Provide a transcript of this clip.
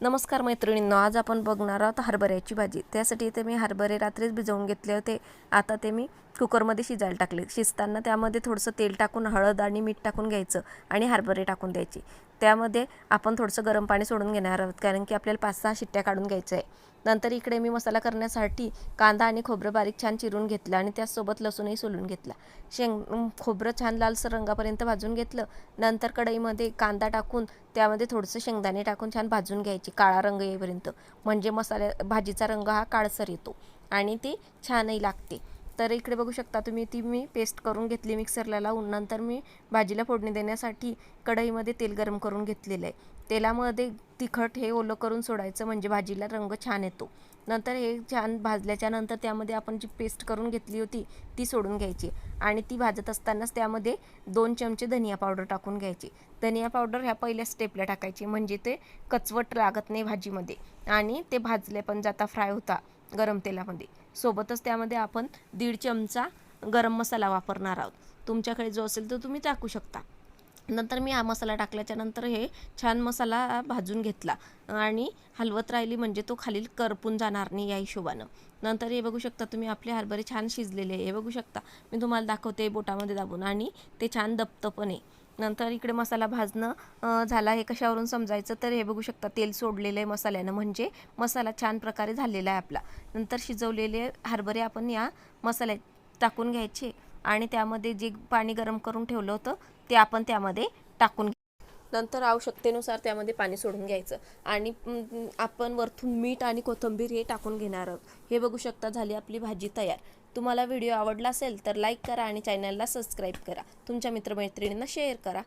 नमस्कार मैत्रिणींनो, आज आपण बघणार आहोत हरभऱ्याची भाजी। त्यासाठी इथे मी हरभरे रात्रीच भिजवून घेतले होते। आता ते मी कुकरमध्ये शिजायला टाकले। शिजताना त्यामध्ये थोडंसं तेल टाकून हळद आणि मीठ टाकून घ्यायचं आणि हरभरे टाकून द्यायचे। त्यामध्ये आपण थोडंसं गरम पाणी सोडून घेणार आहोत, कारण की आपल्याला 5-6 शिट्ट्या काढून घ्यायचं आहे। नंतर इकडे मी मसाला करण्यासाठी कांदा आणि खोबरं बारीक छान चिरून घेतलं आणि त्यासोबत लसूणही सोलून घेतला। खोबरं छान लालसर रंगापर्यंत भाजून घेतलं। नंतर कढईमध्ये कांदा टाकून त्यामध्ये थोडंसं शेंगदाणे टाकून छान भाजून घ्यायची काळा रंग येईपर्यंत, म्हणजे भाजीचा रंग हा काळसर येतो आणि ती छानही लागते। तर इकडे बघू शकता तुम्ही, ती मी पेस्ट करून घेतली मिक्सरला लावून। नंतर मी भाजीला फोडणी देण्यासाठी कढईमध्ये तेल गरम करून घेतलेलं आहे। तेलामध्ये तिखट हे ओलं करून सोडायचं, म्हणजे भाजीला रंग छान येतो। नंतर हे छान भाजल्याच्या नंतर त्यामध्ये आपण जी पेस्ट करून घेतली होती ती सोडून घ्यायची आणि ती भाजत असतानाच त्यामध्ये 2 चमचे धनिया पावडर टाकून घ्यायची। धनिया पावडर ह्या पहिल्या स्टेपला टाकायची, म्हणजे ते कचवट लागत नाही भाजीमध्ये आणि ते भाजले पण जाता फ्राय होता गरम तेलामध्ये। सोबतच त्यामध्ये आपण 1.5 चमचा गरम मसाला वापरणार आहोत। तुमच्याकडे जो असेल तो तुम्ही टाकू शकता। नंतर मी हा मसाला टाकल्याच्या नंतर हे छान मसाला भाजून घेतला आणि हलवत राहिली, म्हणजे तो खाली करपून जाणार नाही या हिशोबानं। नंतर हे बघू शकता तुम्ही, आपले हरभरे छान शिजलेले हे बघू शकता। मी तुम्हाला दाखवते बोटामध्ये दाबून, आणि ते छान दबतं पण आहे। नंतर इकडे मसाला भाजणं झाला हे कशावरून समजायचं, तर हे बघू शकता तेल सोडलेलं आहे मसाल्यानं, म्हणजे मसाला छान प्रकारे झालेला आहे आपला। नंतर शिजवलेले हरभरे आपण या मसाल्यात टाकून घ्यायचे आणि त्यामध्ये जे पाणी गरम करून ठेवलं होतं ते आपण त्यामध्ये टाकून नंतर आवश्यकतेनुसार त्यामध्ये पाणी सोडून घ्यायचं आणि आपण वरतून मीठ आणि कोथिंबीर हे टाकून घेणार आहोत। हे बघू शकता झाली आपली भाजी तयार। तुम्हाला व्हिडिओ आवडला असेल तर लाईक करा आणि चॅनलला सबस्क्राईब करा। तुमच्या मित्रमैत्रिणींना शेअर करा।